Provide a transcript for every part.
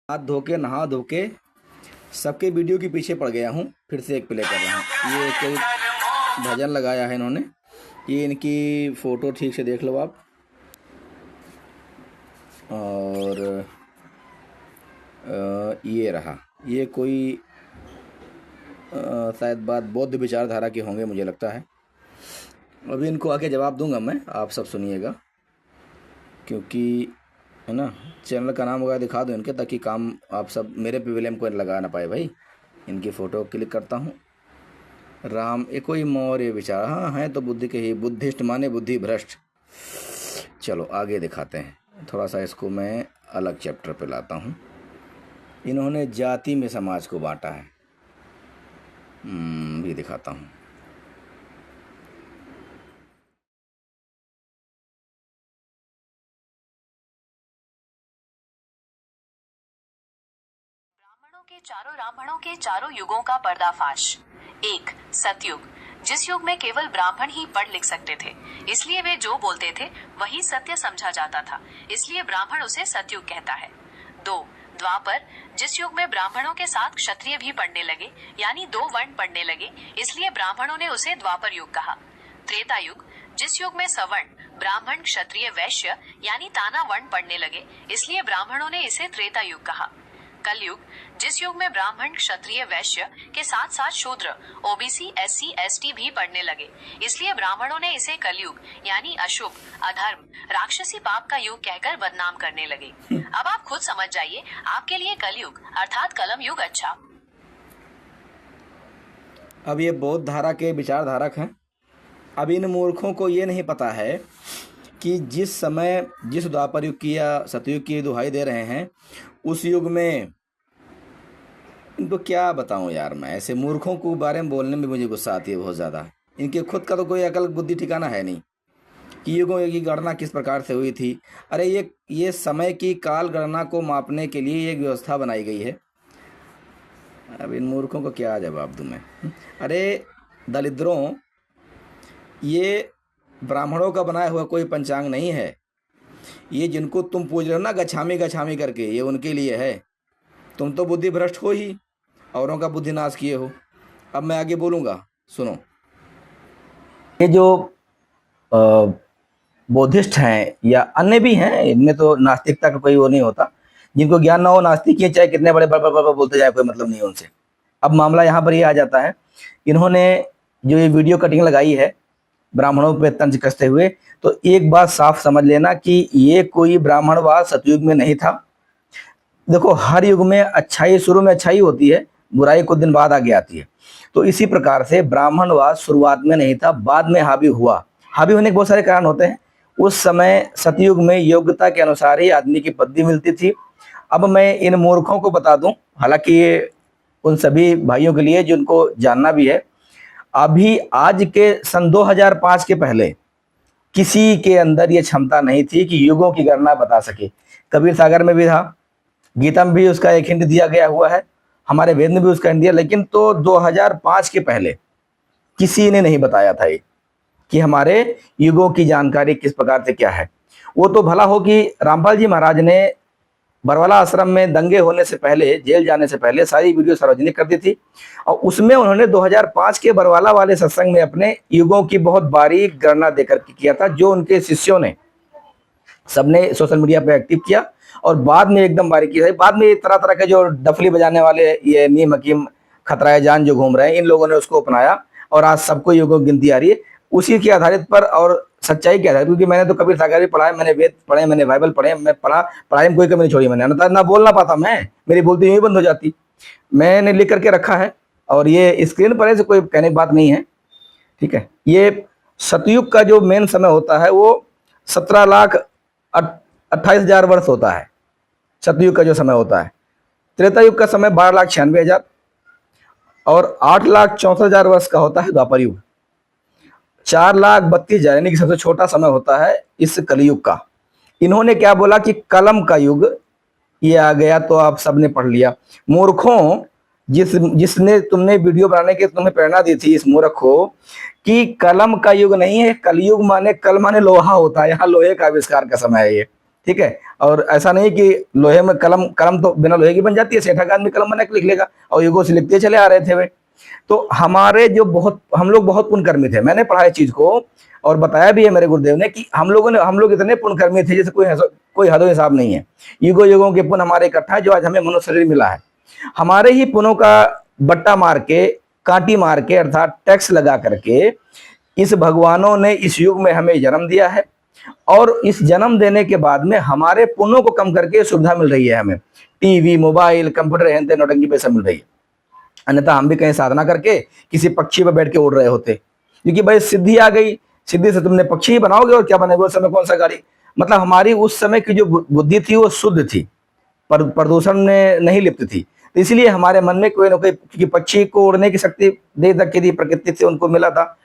हाथ धो के नहा धो के सबके वीडियो के पीछे पड़ गया हूँ। फिर से एक प्ले कर रहा हूँ। ये कोई भजन लगाया है इन्होंने। ये इनकी फ़ोटो ठीक से देख लो आप। और ये रहा, ये कोई शायद बात बौद्ध विचारधारा के होंगे मुझे लगता है। अभी इनको आके जवाब दूंगा मैं, आप सब सुनिएगा, क्योंकि है ना, चैनल का नाम वगैरह दिखा दो इनके, ताकि काम आप सब मेरे पे विलेम को लगा ना पाए भाई। इनकी फ़ोटो क्लिक करता हूँ। राम, ये कोई मौर्य विचार, हाँ है तो बुद्धि के ही, बुद्धिस्ट माने बुद्धि भ्रष्ट। चलो आगे दिखाते हैं। थोड़ा सा इसको मैं अलग चैप्टर पे लाता हूँ। इन्होंने जाति में समाज को बांटा है, भी दिखाता हूँ। ब्राह्मणों के चारों युगों का पर्दाफाश। 1. सतयुग, जिस युग में केवल ब्राह्मण ही पढ़ लिख सकते थे, इसलिए वे जो बोलते थे वही सत्य समझा जाता था, इसलिए ब्राह्मण उसे सतयुग कहता है। 2. द्वापर, जिस युग में ब्राह्मणों के साथ क्षत्रिय भी पढ़ने लगे, यानी 2 वर्ण पढ़ने लगे, इसलिए ब्राह्मणों ने उसे द्वापर युग कहा। त्रेता युग, जिस युग में सवर्ण ब्राह्मण क्षत्रिय वैश्य यानी ताना वर्ण पढ़ने लगे, इसलिए ब्राह्मणों ने इसे त्रेता युग कहा। कलयुग, जिस युग में ब्राह्मण क्षत्रिय वैश्य के साथ साथ शूद्र ओबीसी एससी एसटी भी पढ़ने लगे, इसलिए ब्राह्मणों ने इसे कलयुग यानी अशुभ अधर्म राक्षसी पाप का युग कहकर बदनाम करने लगे। अब आप खुद समझ जाइए, आपके लिए कलयुग अर्थात कलम युग अच्छा। अब ये बौद्ध धारा के विचारधारक हैं। अब इन मूर्खों को ये नहीं पता है कि जिस समय जिस द्वापर युग की या सतयुग की दुहाई दे रहे हैं, उस युग में इनको क्या बताऊं यार मैं। ऐसे मूर्खों को बारे में बोलने में मुझे गुस्सा आती है बहुत ज़्यादा। इनके खुद का तो कोई अकल बुद्धि ठिकाना है नहीं कि युगों की गणना किस प्रकार से हुई थी। अरे ये समय की काल गणना को मापने के लिए एक व्यवस्था बनाई गई है। अब इन मूर्खों को क्या जवाब दूं मैं। अरे दलिद्रों, ये ब्राह्मणों का बनाया हुआ कोई पंचांग नहीं है। ये जिनको तुम पूज रहे हो ना गच्छामी गच्छामी करके, ये उनके लिए है। तुम तो बुद्धि भ्रष्ट हो ही, औरों का बुद्धि नाश किए हो। अब मैं आगे बोलूँगा, सुनो। ये जो बौद्धिस्ट हैं या अन्य भी हैं, इनमें तो नास्तिकता का कोई वो नहीं होता। जिनको ज्ञान ना हो नास्तिक ही, चाहे कितने बड़े बड़े बोलते जाए, कोई मतलब नहीं उनसे। अब मामला यहाँ पर ये आ जाता है, इन्होंने जो ये वीडियो कटिंग लगाई है ब्राह्मणों पे तंज कसते हुए, तो एक बात साफ समझ लेना कि ये कोई ब्राह्मणवाद सतयुग में नहीं था। देखो, हर युग में अच्छाई शुरू में अच्छाई होती है, बुराई कुछ दिन बाद आगे आती है। तो इसी प्रकार से ब्राह्मणवाद शुरुआत में नहीं था, बाद में हावी हुआ। हावी होने के बहुत सारे कारण होते हैं। उस समय सतयुग में योग्यता के अनुसार ही आदमी की पदवी मिलती थी। अब मैं इन मूर्खों को बता दूं, हालांकि ये उन सभी भाइयों के लिए जिनको जानना भी है, अभी आज के सन 2005 के पहले किसी के अंदर ये क्षमता नहीं थी कि युगों की गणना बता सके। कबीर सागर में भी था, गीता में भी उसका एक हिंट दिया गया हुआ है, हमारे वेद में भी उसका हिंट दिया, लेकिन तो 2005 के पहले किसी ने नहीं बताया था ये कि हमारे युगों की जानकारी किस प्रकार से क्या है। वो तो भला हो कि रामपाल जी महाराज ने बरवाला आश्रम में दंगे होने से पहले, जेल जाने से पहले सारी वीडियो सार्वजनिक कर दी थी, और उसमें उन्होंने 2005 के बरवाला वाले सत्संग में अपने युगों की बहुत बारीक गणना देकर किया था, जो उनके शिष्यों ने सबने सोशल मीडिया पे एक्टिव किया। और बाद में एकदम बारीकी है, बाद में तरह तरह के जो डफली बजाने वाले ये नीम हकीम खतराए जान जो घूम रहे हैं, इन लोगों ने उसको अपनाया और आज सबको युगों की गिनती आ रही है उसी के आधारित पर और सच्चाई के आधारित। क्योंकि मैंने तो कबीर सागर भी पढ़ा है, मैंने वेद पढ़े, मैंने बाइबल पढ़े, मैं पढ़ाई में कोई कमी नहीं छोड़ी मैंने, ना बोल ना पाता मैं, मेरी बोलती यूं ही बंद हो जाती। मैंने लिख करके रखा है और ये स्क्रीन पर ऐसे कोई कहने की बात नहीं है, ठीक है। ये सतयुग का जो मेन समय होता है वो 17,28,000 वर्ष होता है, सतयुग का जो समय होता है। त्रेता युग का समय 12,96,000 और 8,64,000 वर्ष का होता है द्वापर युग। 4,32,000 यानी कि सबसे छोटा समय होता है इस कलयुग का। इन्होंने क्या बोला कि कलम का युग ये आ गया, तो आप सबने पढ़ लिया। मूर्खों, जिसने तुमने वीडियो बनाने की तुम्हें प्रेरणा दी थी, इस मूर्ख को, कि कलम का युग नहीं है, कलयुग माने कल माने लोहा होता है, यहाँ लोहे का आविष्कार का समय है ये, ठीक है। और ऐसा नहीं कि लोहे में कलम, कलम तो बिना लोहे की बन जाती है, सेठा का आदमी कलम बना के लिख लेगा, और युगों से लिखते चले आ रहे थे वे। तो हमारे जो बहुत, हम लोग बहुत पुण्यकर्मी थे, मैंने पढ़ा इस चीज को और बताया भी है मेरे गुरुदेव ने कि हम लोग इतने पुण्यकर्मी थे जैसे कोई हद हिसाब नहीं है। युगों युगों के पुण्य हमारे इकट्ठा है, जो आज हमें मनुष्य शरीर मिला है। हमारे ही पुण्यों का बट्टा मार के, कांटी मार के, अर्थात टैक्स लगा करके इस भगवानों ने इस युग में हमें जन्म दिया है, और इस जन्म देने के बाद में हमारे पुण्यों को कम करके सुविधा मिल रही है हमें, टीवी, मोबाइल, कंप्यूटर, हेन तेन नौटंकी पैसा मिल रही है। अन्यथा हम भी कहीं साधना करके किसी पक्षी पर बैठ के उड़ रहे होते, क्योंकि भाई सिद्धि आ गई, सिद्धि से तुमने पक्षी ही बनाओगे और क्या बनेगा उस समय, कौन सा गाड़ी। मतलब हमारी उस समय की जो बुद्धि थी वो शुद्ध थी, पर प्रदूषण में नहीं लिप्त थी। तो इसलिए हमारे मन में कोई ना कोई, क्योंकि पक्षी को उड़ने की शक्ति दे रखी थी, प्रकृति से उनको मिला था,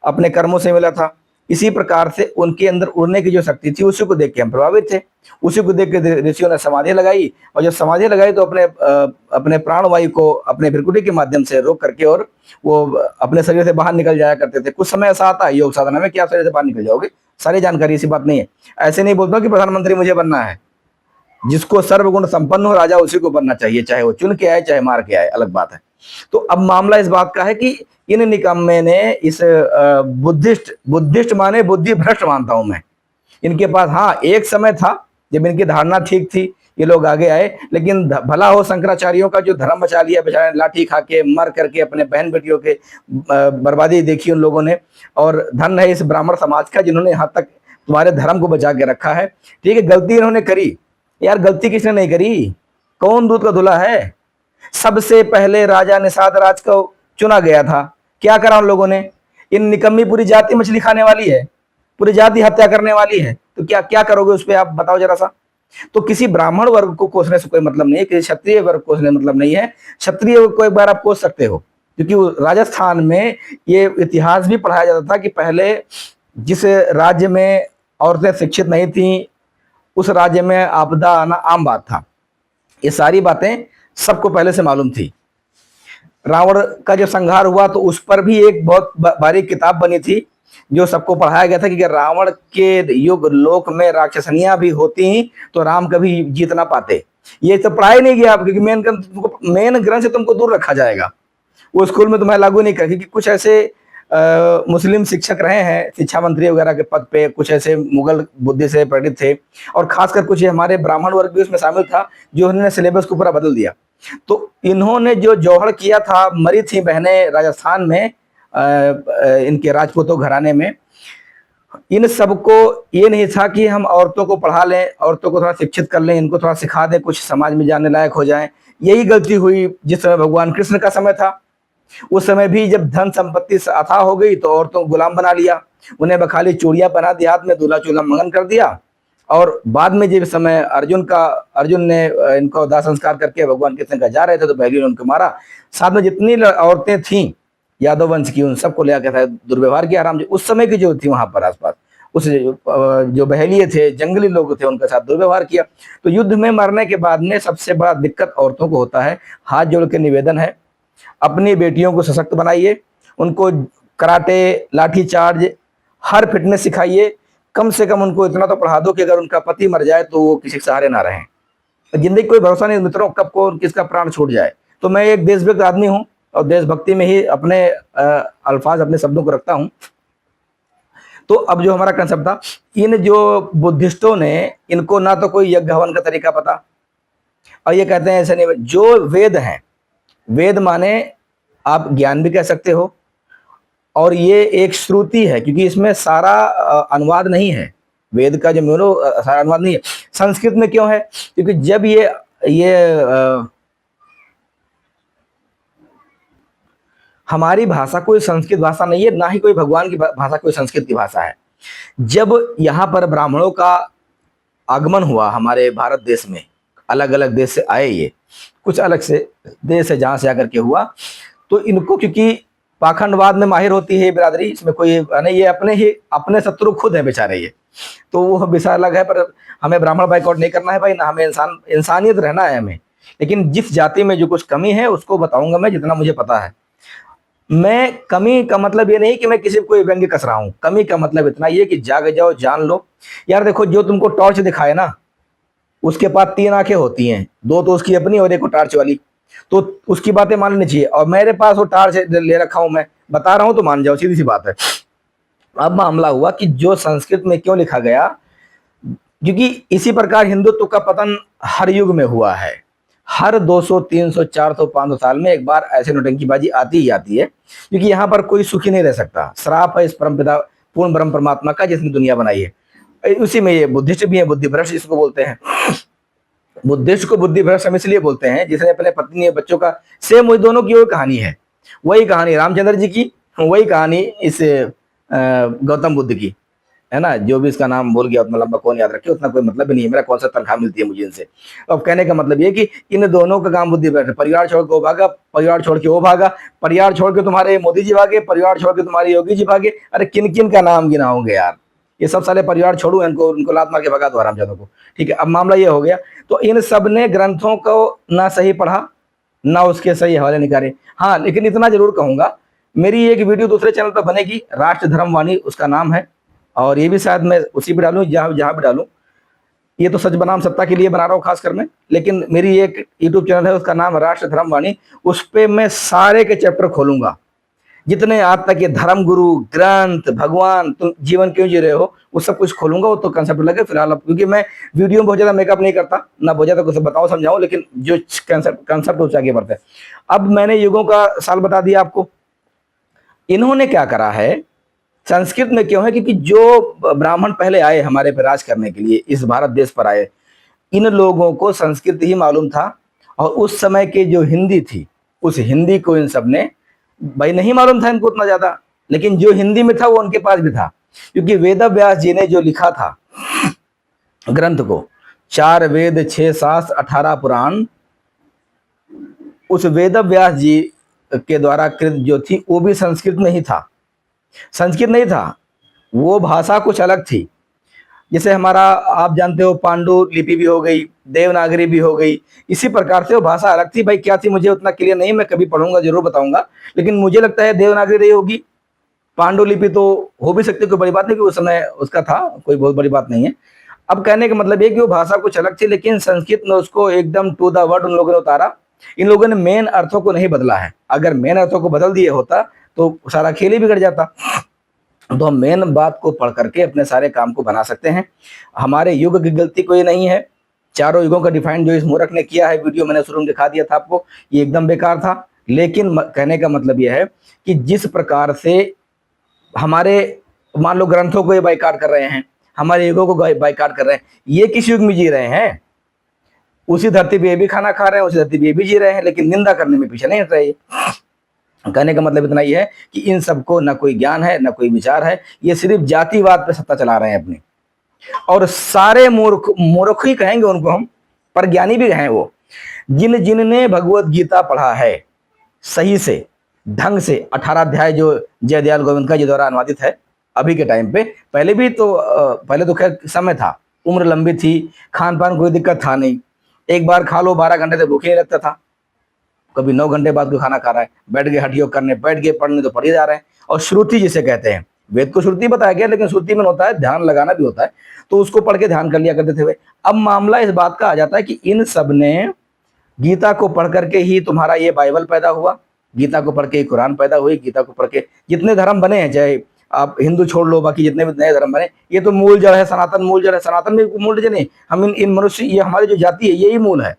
अपने कर्मों से मिला था। इसी प्रकार से उनके अंदर उड़ने की जो शक्ति थी उसी को देख के हम प्रभावित थे। उसी को देख के ऋषियों ने समाधि लगाई, और जब समाधि लगाई तो अपने प्राणवायु को अपने भ्रिकुटी के माध्यम से रोक करके और वो अपने शरीर से बाहर निकल जाया करते थे। कुछ समय ऐसा आता है योग साधना में कि आप शरीर से बाहर निकल जाओगे, सारी जानकारी, ऐसी बात नहीं है। ऐसे नहीं बोलता कि प्रधानमंत्री मुझे बनना है, जिसको सर्वगुण संपन्न हो राजा उसी को बनना चाहिए, चाहे वो चुन के आए चाहे मार के आए, अलग बात है। तो अब मामला इस बात का है कि इन निकम्मे ने इस बुद्धिस्ट माने बुद्धि भ्रष्ट मानता हूं मैं, इनके पास हाँ एक समय था जब इनकी धारणा ठीक थी, ये लोग आगे आए, लेकिन भला हो शंकराचार्यों का जो धर्म बचा लिया, बेचारे लाठी खा के मर करके अपने बहन बेटियों के बर्बादी देखी उन लोगों ने। और धन है इस ब्राह्मण समाज का जिन्होंने यहाँ तक तुम्हारे धर्म को बचा के रखा है। ठीक है, गलती इन्होंने करी, यार गलती किसने नहीं करी, कौन दूध का धुला है। सबसे पहले राजा निषाद राज को चुना गया था, क्या करा उन लोगों ने, इन निकम्मी पूरी जाति मछली खाने वाली है, पूरी जाति हत्या करने वाली है, तो क्या क्या करोगे उस पर, आप बताओ जरा सा। तो किसी ब्राह्मण वर्ग को कोसने से कोई मतलब नहीं है, किसी क्षत्रिय वर्ग को कोसने मतलब नहीं है। क्षत्रिय को एक बार आप कोस सकते हो, क्योंकि राजस्थान में ये इतिहास भी पढ़ाया जाता था कि पहले जिस राज्य में औरतें शिक्षित नहीं थी उस राज्य में आपदा आना आम बात था। ये सारी बातें सबको पहले से मालूम थी। रावण का जब संहार हुआ तो उस पर भी एक बहुत बारीक किताब बनी थी, जो सबको पढ़ाया गया था कि रावण के युग लोक में राक्षसनियां भी होती तो राम कभी जीत ना पाते। ये तो पढ़ाया नहीं गया, क्योंकि मेन ग्रंथ से तुमको दूर रखा जाएगा, वो स्कूल में तुम्हें लागू नहीं कर, क्योंकि कुछ ऐसे मुस्लिम शिक्षक रहे हैं शिक्षा मंत्री वगैरह के पद पे, कुछ ऐसे मुगल बुद्धि से प्रेरित थे, और खासकर कुछ हमारे ब्राह्मण वर्ग भी उसमें शामिल था, जो उन्होंने सिलेबस को पूरा बदल दिया। तो इन्होंने जो जौहड़ किया था, मरी थी बहनें राजस्थान में इनके राजपूतों घराने में, इन सबको ये नहीं था कि हम औरतों को पढ़ा लें, औरतों को थोड़ा शिक्षित कर लें, इनको थोड़ा सिखा दें, कुछ समाज में जाने लायक हो जाएं। यही गलती हुई जिस समय भगवान कृष्ण का समय था। उस समय भी जब धन संपत्ति अथाह हो गई तो औरतों को गुलाम बना लिया, उन्हें बखाली चूड़ियां पहना दी, हाथ में दूल्हा चूल्हा मगन कर दिया। और बाद में जब समय अर्जुन ने इनको दाह संस्कार करके भगवान कृष्ण का जा रहे थे तो बहली ने उनको मारा। साथ में जितनी औरतें थीं यादव वंश की, उन सबको ले आकर दुर्व्यवहार किया राम जी। उस समय की जो थी वहां पर आसपास उस जो बहलिए थे, जंगली लोग थे, उनके साथ दुर्व्यवहार किया। तो युद्ध में मरने के बाद में सबसे बड़ा दिक्कत औरतों को होता है। हाथ जोड़ के निवेदन है, अपनी बेटियों को सशक्त बनाइए, उनको कराटे, लाठी चार्ज, हर फिटनेस सिखाइए। कम से कम उनको इतना तो पढ़ा दो कि अगर उनका पति मर जाए तो वो किसी के सहारे ना रहें। जिंदगी कोई भरोसा नहीं मित्रों, कब को किसका प्राण छूट जाए। तो मैं एक देशभक्त आदमी हूं और देशभक्ति में ही अपने अल्फाज, अपने शब्दों को रखता हूं। तो अब जो हमारा कंसेप्ट था, इन जो बुद्धिस्टों ने, इनको ना तो कोई यज्ञ हवन का तरीका पता, और ये कहते हैं ऐसे नहीं। जो वेद हैं, वेद माने आप ज्ञान भी कह सकते हो, और ये एक श्रुति है, क्योंकि इसमें सारा अनुवाद नहीं है। वेद का जो मेरो सारा अनुवाद नहीं है। संस्कृत में क्यों है? क्योंकि जब ये हमारी भाषा कोई संस्कृत भाषा नहीं है, ना ही कोई भगवान की भाषा कोई संस्कृत की भाषा है। जब यहाँ पर ब्राह्मणों का आगमन हुआ हमारे भारत देश में, अलग अलग देश से आए, ये कुछ अलग से देश है जहां से आकर के हुआ, तो इनको क्योंकि पाखंडवाद में माहिर होती है बिरादरी, इसमें कोई नहीं, ये अपने शत्रु खुद है बेचारे ये। तो वो विषय अलग है, पर हमें ब्राह्मण बाइकआउट नहीं करना है भाई, ना हमें इंसानियत रहना है हमें। लेकिन जिस जाति में जो कुछ कमी है उसको बताऊंगा मैं, जितना मुझे पता है। मैं कमी का मतलब ये नहीं कि मैं किसी को व्यंग्य कस रहा हूं, कमी का मतलब इतना ये कि जाग जाओ, जान लो। यार देखो, जो तुमको टॉर्च दिखाए ना, उसके पास 3 आंखें होती हैं, 2 तो उसकी अपनी और एक वो टार्च वाली, तो उसकी बातें मान लेनी चाहिए। और मेरे पास वो टार्च ले रखा हूं, मैं बता रहा हूं तो मान जाओ, सीधी सी बात है। अब मामला हुआ कि जो संस्कृत में क्यों लिखा गया, क्योंकि इसी प्रकार हिंदुत्व का पतन हर युग में हुआ है। हर 200, 300, 400, 500 साल में एक बार ऐसे नौटंकीबाजी आती ही आती है, क्योंकि यहाँ पर कोई सुखी नहीं रह सकता। श्राप है इस परमपिता पूर्ण ब्रह्म परमात्मा का, जिसने दुनिया बनाई है। उसी में ये बुद्धिस्ट भी है, बुद्धि भ्रष्ट इसको बोलते हैं। बुद्धिस्ट को बुद्धि भ्रष्ट हम इसलिए बोलते हैं, जिसने अपने पत्नी और बच्चों का, सेम वही दोनों की वही कहानी है, वही कहानी रामचंद्र जी की, वही कहानी इस गौतम बुद्ध की, है ना। जो भी इसका नाम बोल गया उतना लंबा कौन याद रखे, उतना कोई मतलब भी नहीं है मेरा, कौन सा तनख्वाह मिलती है मुझे इनसे। अब कहने का मतलब ये कि इन दोनों का काम बुद्धि भ्रष्ट। परिवार छोड़ के वो भागा, परिवार छोड़ के वो भागा, परिवार छोड़ के तुम्हारे मोदी जी भागे, परिवार छोड़ के तुम्हारे योगी जी भागे। अरे किन किन का नाम गिनाओगे यार, ये सब सारे परिवार छोड़ू, इनको उनको लात मार के भगा दो हरामजादों को। ठीक है, अब मामला ये हो गया। तो इन सब ने ग्रंथों को ना सही पढ़ा, ना उसके सही हवाले निकाले। हाँ, लेकिन इतना जरूर कहूंगा, मेरी एक वीडियो दूसरे चैनल पर बनेगी, राष्ट्र धर्म वाणी उसका नाम है, और ये भी शायद मैं उसी पे डालूं जहां जहां भी डालूं। ये तो सच बनाम सत्ता के लिए बना रहा हूँ खासकर मैं, लेकिन मेरी एक यूट्यूब चैनल है, उसका नाम राष्ट्र धर्म वाणी। उस पर मैं सारे के चैप्टर खोलूंगा, जितने आज तक ये धर्म गुरु, ग्रंथ, भगवान, तुम जीवन क्यों जी रहे हो, वो सब कुछ खोलूंगा। वो तो कंसेप्ट लगे फिलहाल, क्योंकि मैं वीडियो में बहुत ज्यादा मेकअप नहीं करता, ना बहुत ज्यादा कुछ बताऊं समझाऊं, लेकिन जो कंसेप्ट उससे आगे बढ़ते हैं। अब मैंने युगों का साल बता दिया आपको। इन्होंने क्या करा है, संस्कृत में क्यों है, क्योंकि जो ब्राह्मण पहले आए हमारे पे राज करने के लिए, इस भारत देश पर आए, इन लोगों को संस्कृत ही मालूम था। और उस समय के जो हिंदी थी, उस हिंदी को इन सब ने, भाई नहीं मालूम था इनको उतना ज्यादा, लेकिन जो हिंदी में था वो उनके पास भी था। क्योंकि वेद व्यास जी ने जो लिखा था ग्रंथ को, 4 वेद, 6 शास्त्र, 18 पुराण, उस वेद व्यास जी के द्वारा कृत जो थी वो भी संस्कृत में ही था। संस्कृत नहीं था, वो भाषा कुछ अलग थी। जैसे हमारा, आप जानते हो, पांडु लिपि भी हो गई, देवनागरी भी हो गई, इसी प्रकार से वो भाषा अलग थी। भाई क्या थी मुझे उतना क्लियर नहीं, मैं कभी पढ़ूंगा जरूर बताऊंगा, लेकिन मुझे लगता है देवनागरी रही होगी। पांडु लिपि तो हो भी सकती है, कोई बड़ी बात नहीं, कि उस समय उसका था, कोई बहुत बड़ी बात नहीं है। अब कहने का मतलब ये कि वो भाषा कुछ अलग थी, लेकिन संस्कृत ने उसको एकदम टू द वर्ड उन लोगों ने उतारा। इन लोगों ने मेन अर्थों को नहीं बदला है। अगर मेन अर्थों को बदल दिए होता तो सारा खेल ही बिगड़ जाता। तो हम मेन बात को पढ़ करके अपने सारे काम को बना सकते हैं। हमारे युग की गलती कोई नहीं है। चारों युगों का डिफाइन जो इस मूर्ख ने किया है, वीडियो मैंने शुरू में दिखा दिया था आपको, ये एकदम बेकार था। लेकिन कहने का मतलब यह है कि जिस प्रकार से हमारे, मान लो ग्रंथों को ये बाइकाट कर रहे हैं, हमारे युगों को बाइकाट कर रहे हैं, ये किस युग में जी रहे हैं? उसी धरती पे ये भी खाना खा रहे हैं, उसी धरती पे ये भी जी रहे हैं, लेकिन निंदा करने में पीछे नहीं हट रहे। कहने का मतलब इतना ही है कि इन सबको न कोई ज्ञान है, न कोई विचार है, ये सिर्फ जातिवाद पे सत्ता चला रहे हैं अपनी। और सारे मूर्ख ही कहेंगे उनको हम, पर ज्ञानी भी हैं वो, जिनने भगवत गीता पढ़ा है सही से, ढंग से। 18 अध्याय जो जयदयाल गोविंद जी द्वारा अनुवादित है अभी के टाइम पे, पहले भी तो पहले तो खैर समय था, उम्र लंबी थी, खान पान कोई दिक्कत था नहीं, एक बार खा लो 12 घंटे से भूखे नहीं लगता था। कभी 9 घंटे बाद कोई खाना खा रहा है, बैठ गए हठ योग करने, बैठ गए पढ़ने, तो पढ़े जा रहे हैं। और श्रुति जिसे कहते हैं, वेद को श्रुति बताया गया, लेकिन श्रुति में होता है ध्यान लगाना भी होता है, तो उसको पढ़ के ध्यान कर लिया करते थे वे। अब मामला इस बात का आ जाता है कि इन सब ने गीता को पढ़ करके ही तुम्हारा ये बाइबल पैदा हुआ, गीता को पढ़ के कुरान पैदा हुई, गीता को पढ़ के जितने धर्म बने हैं, चाहे आप हिंदू छोड़ लो, बाकी जितने भी नए धर्म बने, ये तो मूल जड़ है, सनातन मूल जड़ है। सनातन में मूल जड़ नहीं, हम इन मनुष्य, ये हमारी जो जाति है यही मूल है।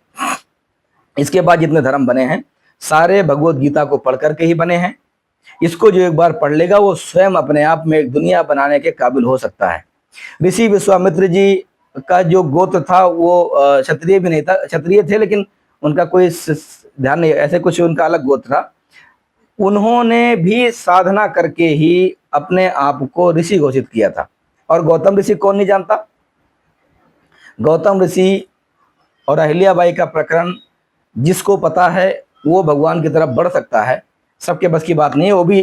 इसके बाद जितने धर्म बने हैं सारे भगवत गीता को पढ़ करके ही बने हैं। इसको जो एक बार पढ़ लेगा वो स्वयं अपने आप में एक दुनिया बनाने के काबिल हो सकता है। ऋषि विश्वामित्र जी का जो गोत्र था वो क्षत्रिय भी नहीं था, क्षत्रिय थे लेकिन उनका कोई ध्यान नहीं, ऐसे कुछ उनका अलग गोत्र था। उन्होंने भी साधना करके ही अपने आप को ऋषि घोषित किया था। और गौतम ऋषि कौन नहीं जानता? गौतम ऋषि और अहिल्याबाई का प्रकरण जिसको पता है वो भगवान की तरफ बढ़ सकता है, सबके बस की बात नहीं है। वो भी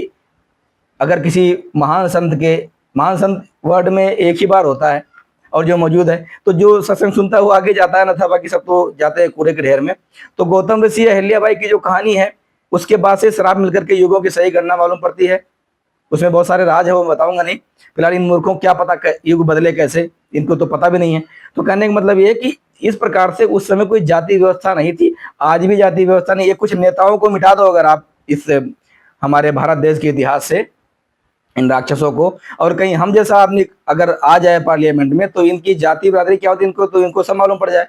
अगर किसी महान संत वर्ड में एक ही बार होता है और जो मौजूद है, तो जो सत्संग सुनता है वो आगे जाता है, ना था बाकी सब तो जाते हैं कूड़े के ढेर में। तो गौतम ऋषि अहिल्याबाई की जो कहानी है, उसके बाद से शराब मिलकर के युगों की सही गणना मालूम पड़ती है। उसमें बहुत सारे राज है, वो बताऊंगा नहीं फिलहाल। इन मूर्खों को क्या पता युग बदले कैसे, इनको तो पता भी नहीं है। तो कहने का मतलब ये है कि इस प्रकार से उस समय कोई जाति व्यवस्था नहीं थी, आज भी जाति व्यवस्था नहीं। ये कुछ नेताओं को मिटा दो अगर आप इस हमारे भारत देश के इतिहास से, इन राक्षसों को, और कहीं हम जैसा आदमी अगर आ जाए पार्लियामेंट में तो इनकी जाति बिरादरी क्या होती है इनको सब मालूम पड़ जाए,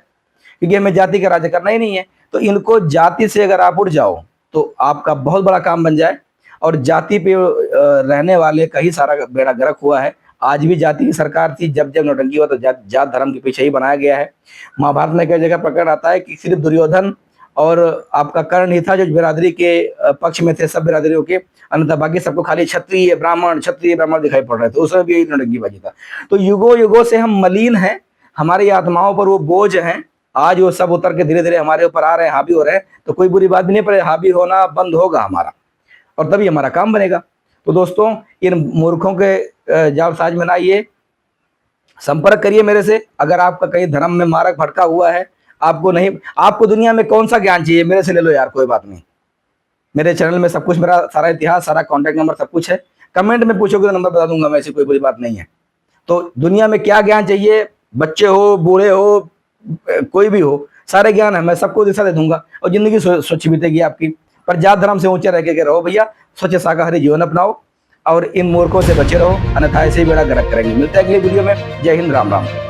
क्योंकि हमें जाति का राज्य करना ही नहीं है। तो इनको जाति से अगर आप उठ जाओ तो आपका बहुत बड़ा काम बन जाए। और जाति पे रहने वाले का ही सारा बेड़ा गर्क हुआ है। आज भी जाति की सरकार थी, जब जब नौटंकी हुआ तो जात धर्म के पीछे ही बनाया गया है। महाभारत में कई जगह प्रकरण आता है कि सिर्फ दुर्योधन और आपका कर्ण ही था जो बिरादरी के पक्ष में थे, सब बिरादरियों के, अन्यथा बाकी सबको खाली क्षत्रिय ब्राह्मण दिखाई पड़ रहे थे। उसमें भी यही नौटंकीबाजी था। तो युगों युगों से हम मलिन हैं, हमारी आत्माओं पर वो बोझ हैं। आज वो सब उतर के धीरे धीरे हमारे ऊपर आ रहे हैं, हावी हो रहे हैं। तो कोई बुरी बात भी नहीं, पर हावी होना बंद होगा हमारा, और तभी हमारा काम बनेगा। तो दोस्तों, इन मूर्खों के जालसाज में ना आइए, संपर्क करिए मेरे से। अगर आपका कहीं धर्म में मार्ग भटका हुआ है, आपको दुनिया में कौन सा ज्ञान चाहिए, मेरे से ले लो यार, कोई बात नहीं। मेरे चैनल में सब कुछ, मेरा सारा इतिहास, सारा कॉन्टैक्ट नंबर सब कुछ है। कमेंट में पूछोगे तो नंबर बता दूंगा मैं, ऐसी कोई बुरी बात नहीं है। तो दुनिया में क्या ज्ञान चाहिए, बच्चे हो, बूढ़े हो, कोई भी हो, सारे ज्ञान है, मैं सबको दिशा दे दूंगा और जिंदगी स्वच्छ बीतेगी आपकी। पर जात धर्म से ऊंचे रह के रहो भैया, स्वच्छ शाकाहारी जीवन अपनाओ और इन मूर्खों से बचे रहो, अन्यथा ऐसे ही बेड़ा गर्क करेंगे। मिलते हैं अगली वीडियो में। जय हिंद, राम राम।